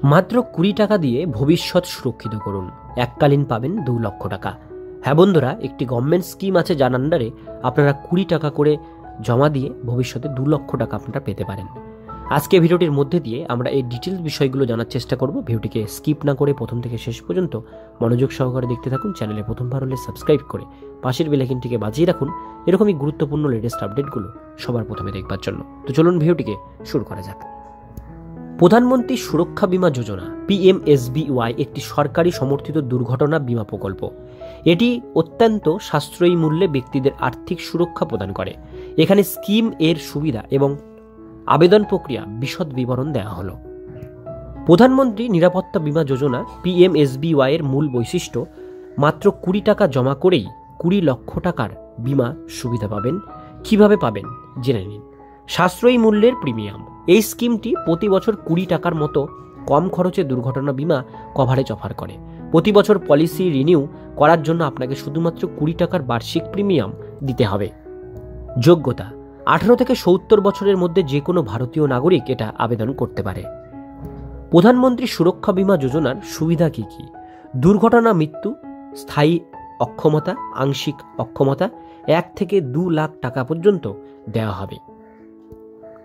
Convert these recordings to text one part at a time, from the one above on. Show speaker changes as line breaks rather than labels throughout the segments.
মাত্র 20 টাকা দিয়ে ভবিষ্যৎ সুরক্ষিত করুন, এককালীন পাবেন 2 লক্ষ টাকা। হ্যাঁ বন্ধুরা, একটি গভর্নমেন্ট স্কিম আছে যার আন্ডারে আপনারা 20 টাকা করে জমা দিয়ে ভবিষ্যতে 2 লক্ষ টাকা আপনারা পেতে পারেন। আজকে ভিডিওটির মধ্যে দিয়ে আমরা এই ডিটেলস বিষয়গুলো জানার চেষ্টা করব। ভিডিওটিকে স্কিপ না করে প্রথম থেকে শেষ পর্যন্ত মনোযোগ সহকারে দেখতে থাকুন। চ্যানেলে প্রথমবার হলে সাবস্ক্রাইব করে পাশের বেল আইকনটিকে বাজিয়ে রাখুন এরকমই গুরুত্বপূর্ণ লেটেস্ট আপডেটগুলো সবার প্রথমে দেখবার জন্য। তো চলুন ভিডিওটিকে শুরু করা যাক। প্রধানমন্ত্রী সুরক্ষা বীমা যোজনা PMSBY একটি সরকারি সমর্থিত দুর্ঘটনা বীমা প্রকল্প। এটি অত্যন্ত সাশ্রয়ী মূল্যে ব্যক্তিদের আর্থিক সুরক্ষা প্রদান করে। এখানে স্কিম এর সুবিধা এবং আবেদন প্রক্রিয়া বিশদ বিবরণ দেওয়া হলো। প্রধানমন্ত্রী নিরাপত্তা বীমা যোজনা PMSBY এর মূল বৈশিষ্ট্য, মাত্র 20 টাকা জমা করেই 20 লক্ষ টাকার বীমা সুবিধা পাবেন। কিভাবে পাবেন জেনে নিন। সাশ্রয়ী মূল্যের প্রিমিয়াম। এই স্কিমটি প্রতি বছর 20 টাকার মতো কম খরচে দুর্ঘটনা বীমা কভারেজ অফার করে। প্রতি বছর পলিসি রিনিউ করার জন্য আপনাকে শুধুমাত্র 20 টাকার বার্ষিক প্রিমিয়াম দিতে হবে। যোগ্যতা: 18 থেকে 70 বছরের মধ্যে যে কোনো ভারতীয় নাগরিক এটা আবেদন করতে পারে। প্রধানমন্ত্রী সুরক্ষা বীমা যোজনার সুবিধা কি কি? দুর্ঘটনা, মৃত্যু, স্থায়ী অক্ষমতা, আংশিক অক্ষমতা 1 থেকে 2 লাখ টাকা পর্যন্ত দেওয়া হবে।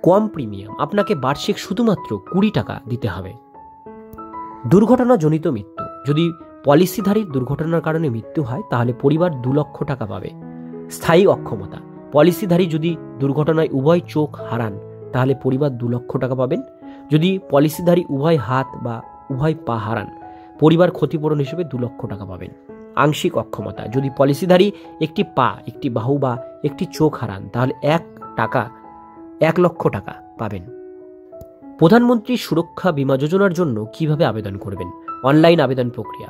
কম প্রিমিয়াম, আপনাকে বার্ষিক শুধুমাত্র 20 টাকা দিতে হবে। দুর্ঘটনাজনিত মৃত্যু: যদি পলিসিধারীর দুর্ঘটনার কারণে মৃত্যু হয় তাহলে পরিবার 2 লক্ষ টাকা পাবে। স্থায়ী অক্ষমতা: পলিসিধারী যদি দুর্ঘটনায় উভয় চোখ হারান তাহলে পরিবার 2 লক্ষ টাকা পাবেন। যদি পলিসিধারী উভয় হাত বা উভয় পা হারান, পরিবার ক্ষতিপূরণ হিসেবে 2 লক্ষ টাকা পাবেন। আংশিক অক্ষমতা: যদি পলিসিধারী একটি পা, একটি বাহু বা একটি চোখ হারান তাহলে 1 লক্ষ টাকা পাবেন। প্রধানমন্ত্রী সুরক্ষা বীমা যোজনার জন্য কিভাবে আবেদন করবেন? অনলাইন আবেদন প্রক্রিয়া।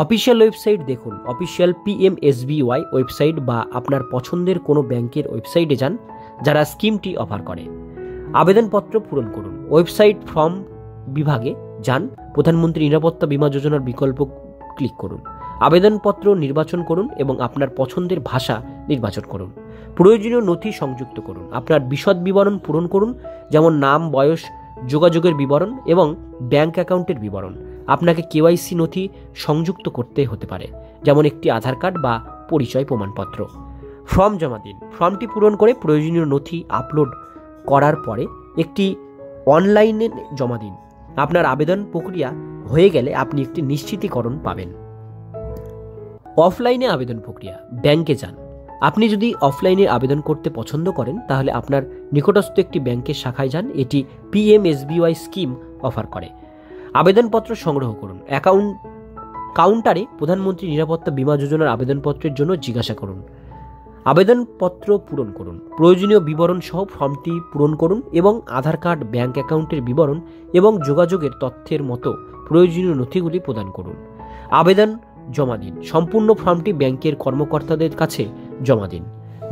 অফিসিয়াল ওয়েবসাইট দেখুন, অফিসিয়াল PMSBY ওয়েবসাইট বা আপনার পছন্দের কোনো ব্যাংকের ওয়েবসাইটে যান যারা স্কিমটি অফার করে। আবেদনপত্র পূরণ করুন। ওয়েবসাইট ফর্ম বিভাগে যান, প্রধানমন্ত্রী নিরাপত্তা বীমা যোজনার বিকল্প ক্লিক করুন। আবেদনপত্র নির্বাচন করুন এবং আপনার পছন্দের ভাষা নির্বাচন করুন। প্রয়োজনীয় নথি সংযুক্ত করুন। আপনার বিশদ বিবরণ পূরণ করুন, যেমন নাম, বয়স, যোগাযোগের বিবরণ এবং ব্যাংক অ্যাকাউন্টের বিবরণ। আপনাকে KYC নথি সংযুক্ত করতে হতে পারে, যেমন একটি আধার কার্ড বা পরিচয় প্রমাণপত্র। ফর্ম জমা দিন। ফর্মটি পূরণ করে প্রয়োজনীয় নথি আপলোড করার পরে একটি অনলাইনে জমা দিন। আপনার আবেদন প্রক্রিয়া হয়ে গেলে আপনি একটি নিশ্চিতীকরণ পাবেন। অফলাইনে আবেদন প্রক্রিয়া। ব্যাংকে যান। আপনি যদি অফলাইনে আবেদন করতে পছন্দ করেন তাহলে আপনার নিকটস্থ একটি ব্যাংকের শাখায় যান। এটি PMSBY স্কিম অফার করে। আবেদনপত্র সংগ্রহ করুন। কাউন্টারে প্রধানমন্ত্রী নিরাপত্তা বীমা যোজনার আবেদনপত্রের জন্য জিজ্ঞাসা করুন। আবেদনপত্র পূরণ করুন। প্রয়োজনীয় বিবরণ সহ ফর্মটি পূরণ করুন এবং আধার কার্ড, ব্যাংক অ্যাকাউন্টের বিবরণ এবং যোগাযোগের তথ্যের মতো প্রয়োজনীয় নথিগুলি প্রদান করুন। আবেদন জমা দিন। সম্পূর্ণ ফর্মটি ব্যাংকের কর্মকর্তাদের কাছে জমা দিন।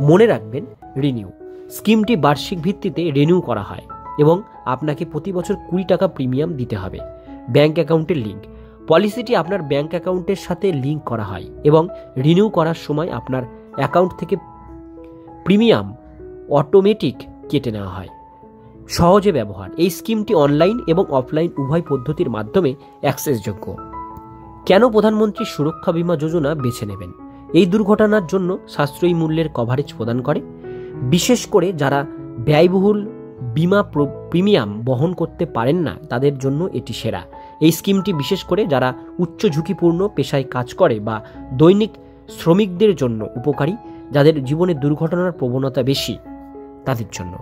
মনে রাখবেন, রিনিউ স্কিমটি বার্ষিক ভিত্তিতে রিনিউ করা হয় এবং আপনাকে প্রতি বছর 20 টাকা প্রিমিয়াম দিতে হবে। ব্যাংক অ্যাকাউন্টের লিঙ্ক। পলিসিটি আপনার ব্যাংক অ্যাকাউন্টের সাথে লিঙ্ক করা হয় এবং রিনিউ করার সময় আপনার অ্যাকাউন্ট থেকে প্রিমিয়াম অটোমেটিক কেটে নেওয়া হয়। সহজে ব্যবহার। এই স্কিমটি অনলাইন এবং অফলাইন উভয় পদ্ধতির মাধ্যমে অ্যাক্সেসযোগ্য। কেন প্রধানমন্ত্রী সুরক্ষা বীমা যোজনা বেছে নেবেন? এই দুর্ঘটনার জন্য সাশ্রয়ী মূল্যের কভারেজ প্রদান করে। বিশেষ করে যারা ব্যয়বহুল বীমা প্রিমিয়াম বহন করতে পারেন না তাদের জন্য এটি সেরা। এই স্কিমটি বিশেষ করে যারা উচ্চ ঝুঁকিপূর্ণ পেশায় কাজ করে বা দৈনিক শ্রমিকদের জন্য উপকারী, যাদের জীবনে দুর্ঘটনার প্রবণতা বেশি তাদের জন্য।